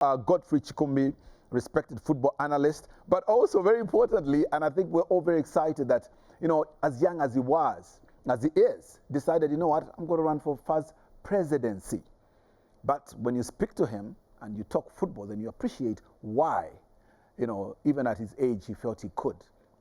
Godfrey Chikumbi, respected football analyst, but also very importantly, and I think we're all very excited that, as young as he is, decided, you know what, I'm going to run for first presidency. But when you speak to him and you talk football, then you appreciate why, even at his age, he felt he could.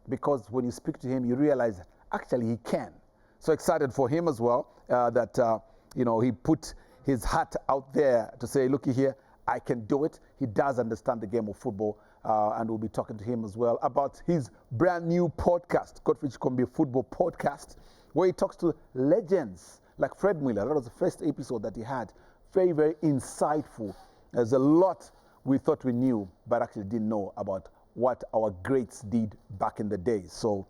Because when you speak to him, you realize actually he can. So excited for him as well that, he put his hat out there to say, looky here, I can do it. He does understand the game of football, and we'll be talking to him as well about his brand new podcast, Godfrey Chikumbi Football Podcast, where he talks to legends like Fred Mueller. That was the first episode that he had. Very, very insightful. There's a lot we thought we knew, but actually didn't know about what our greats did back in the day. So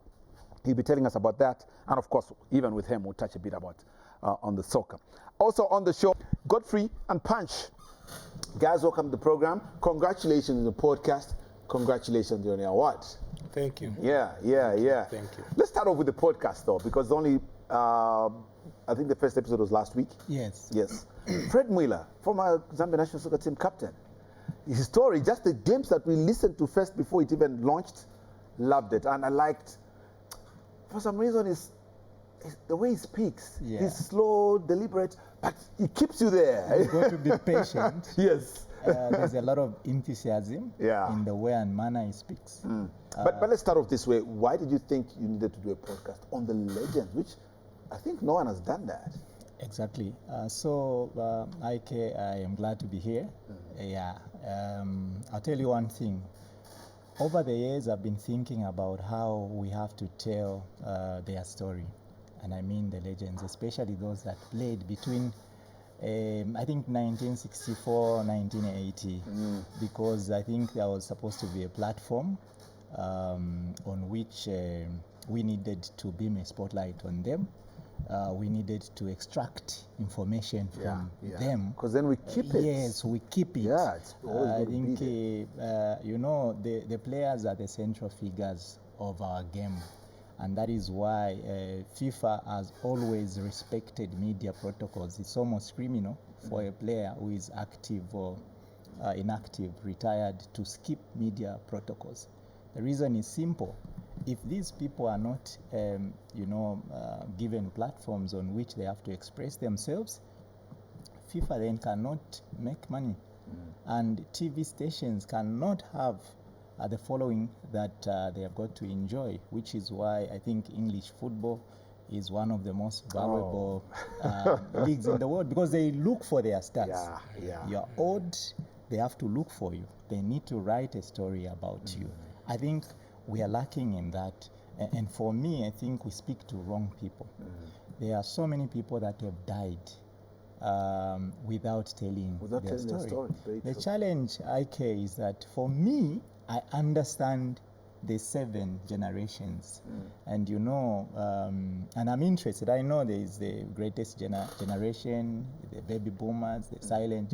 he'll be telling us about that. And of course, even with him, we'll touch a bit about on the soccer. Also on the show, Godfrey and Punch. Guys, welcome to the program. Congratulations on the podcast. Congratulations on your award. Thank you. Yeah. Thank you. Let's start off with the podcast, though, because only, I think the first episode was last week. Yes. Fred Mueller, former Zambia national soccer team captain. His story, just the glimpse that we listened to first before it even launched, loved it. And I liked, for some reason, the way he speaks. Yeah. He's slow, deliberate, but he keeps you there. You've got to be patient. Yes. There's a lot of enthusiasm in the way and manner he speaks. But let's start off this way. Why did you think you needed to do a podcast on the legends, which I think no one has done that? Exactly. Ike, I am glad to be here. I'll tell you one thing. Over the years, I've been thinking about how we have to tell their story. And I mean the legends, especially those that played between, I think, 1964, 1980, because I think there was supposed to be a platform on which we needed to beam a spotlight on them. We needed to extract information from them. Because then we keep it. Yes, we keep it. Yeah, it's always I think, the players are the central figures of our game. And that is why FIFA has always respected media protocols. It's almost criminal for a player who is active or inactive, retired, to skip media protocols. The reason is simple. If these people are not, given platforms on which they have to express themselves, FIFA then cannot make money. And TV stations cannot have the following that they have got to enjoy, which is why I think English football is one of the most valuable leagues in the world, because they look for their stars. You're old, they have to look for you. They need to write a story about you. I think we are lacking in that. And for me, I think we speak to wrong people. There are so many people that have died without telling their story. The challenge, IK, is that for me, I understand the 7 generations. And and I'm interested. I know there is the greatest generation, the baby boomers, the silent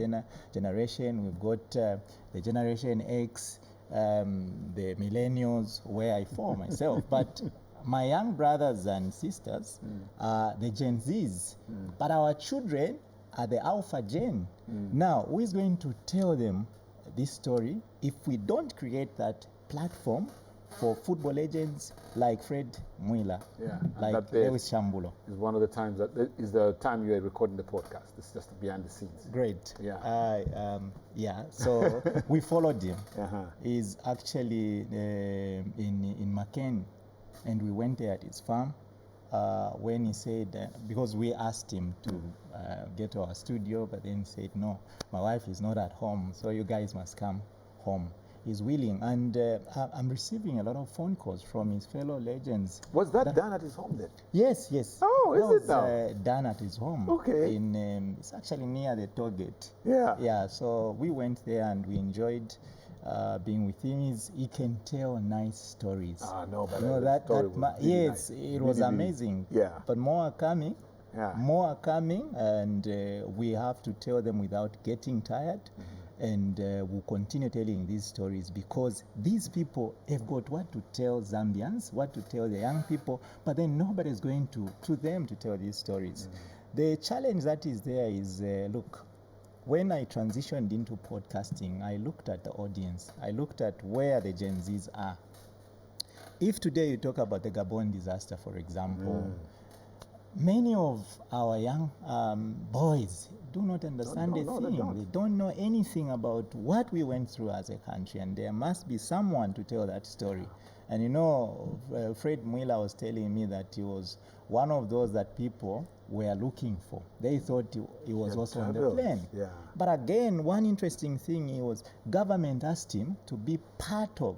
generation. We've got the Generation X, the millennials, where I fall myself. But my young brothers and sisters are the Gen Zs. But our children are the Alpha Gen. Now, who is going to tell them this story if we don't create that platform for football legends like Fred Mueller, like Lewis Shambulo? Is one of the times that is the time you are recording the podcast. It's just behind the scenes. Great. So we followed him. He's actually in Macken, and we went there at his farm. When he said, because we asked him to get to our studio, but then he said, no, my wife is not at home, so you guys must come home. He's willing, and I'm receiving a lot of phone calls from his fellow legends. Was that done at his home then? Yes. Oh, is it now? Done at his home. Okay. It's actually near the toll gate. Yeah. So we went there and we enjoyed being with him. He can tell nice stories. Nice. It was amazing. Yeah. But more are coming. More are coming, and we have to tell them without getting tired. And we'll continue telling these stories, because these people have got what to tell Zambians, what to tell the young people, but then nobody's going to them to tell these stories. The challenge that is there is, look, when I transitioned into podcasting, I looked at the audience. I looked at where the Gen Zs are. If today you talk about the Gabon disaster, for example, many of our young boys do not understand a thing. They don't know anything about what we went through as a country, and there must be someone to tell that story. And you know, Fred Mwila was telling me that he was one of those that people were looking for. They thought he was also on the plane. Yeah. But again, one interesting thing was government asked him to be part of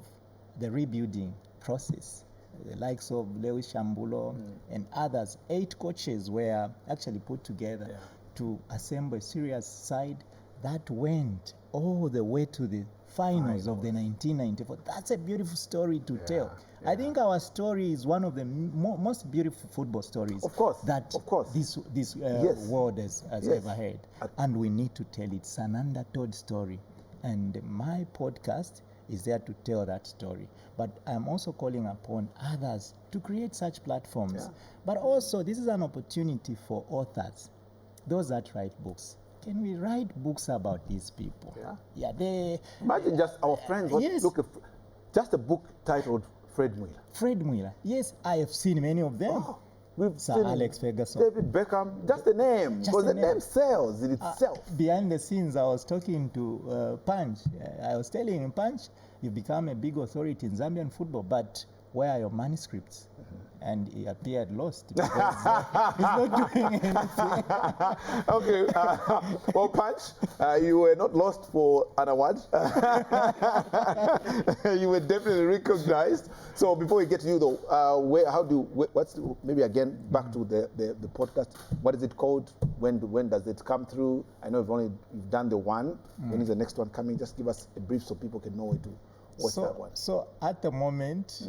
the rebuilding process. The likes of Lewis Shambulo and others, 8 coaches were actually put together to assemble a serious side that went all the way to the finals of the 1994. That's a beautiful story to tell. I think our story is one of the most beautiful football stories that this world has ever heard. And we need to tell it. It's an undertold story. And my podcast is there to tell that story. But I'm also calling upon others to create such platforms. But also, this is an opportunity for authors, those that write books. Can we write books about these people? They imagine just our friends. Look, just a book titled Fred Mwila. Fred Mwila. Yes, I have seen many of them. We've Sir seen Alex Ferguson, David Beckham. Just the name, because the name sells in itself. Behind the scenes, I was talking to Punch. I was telling him, Punch, you've become a big authority in Zambian football, but where are your manuscripts? And he appeared lost because he's not doing anything. Okay, well, Punch, you were not lost for an award. You were definitely recognized. So before we get to you, though, maybe again back to the podcast. What is it called? When does it come through? I know you've done the one. When is the next one coming? Just give us a brief so people can know where to. So at the moment,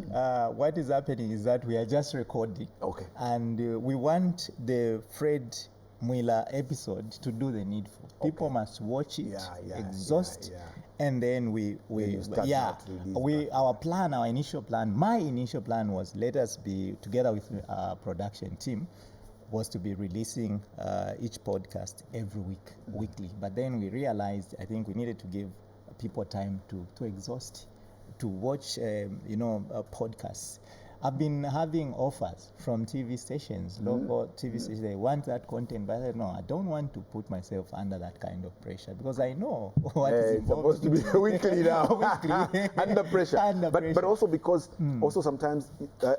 what is happening is that we are just recording. Okay. And we want the Fred Mwila episode to do the needful. People must watch it, exhaust, and then our initial plan, my initial plan was let us be together with our production team, was to be releasing each podcast every week, weekly. But then we realized, I think we needed to give people time to exhaust, to watch, podcasts. I've been having offers from TV stations, local TV stations. They want that content, but I said, no, I don't want to put myself under that kind of pressure because I know what is involved. It's supposed to be weekly now. Under pressure. But also because also sometimes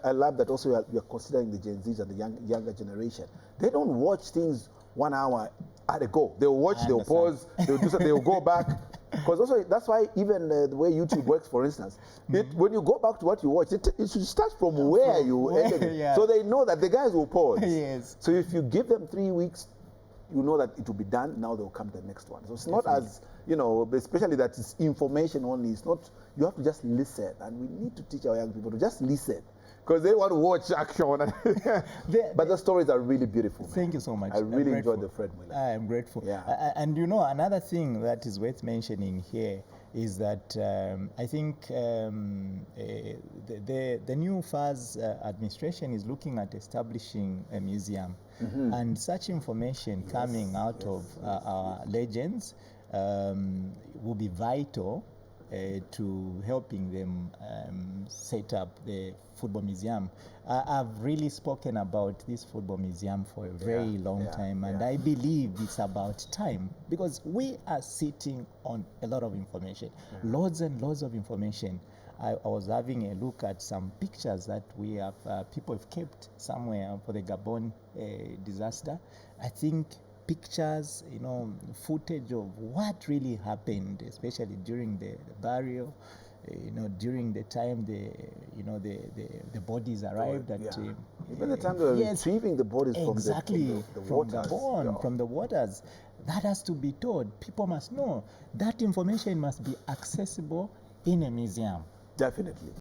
I love that also you're considering the Gen Zs and the younger generation. They don't watch things 1 hour at a go. They'll watch, they'll pause, they'll do something, they'll go back. Because also that's why even the way YouTube works, for instance, when you go back to what you watch, it should start from where you ended. So they know that the guys will pause. Yes. So if you give them 3 weeks, you know that it will be done. Now they'll come to the next one. So it's not as, especially that it's information only. It's not, you have to just listen. And we need to teach our young people to just listen. Because they want to watch action. But the stories are really beautiful. Man. Thank you so much. I really enjoyed the Fred Mwila. I am grateful. Yeah. And another thing that is worth mentioning here is that I think the new FAS administration is looking at establishing a museum. And such information coming out of our legends will be vital to helping them set up the football museum. I've really spoken about this football museum for a very long time, and I believe it's about time because we are sitting on a lot of information, loads and loads of information. I was having a look at some pictures that we have, people have kept somewhere for the Gabon disaster. I think pictures, footage of what really happened, especially during the burial, during the time the bodies arrived at. Even the time they were retrieving the bodies from the waters. That has to be told. People must know. That information must be accessible in a museum. Definitely.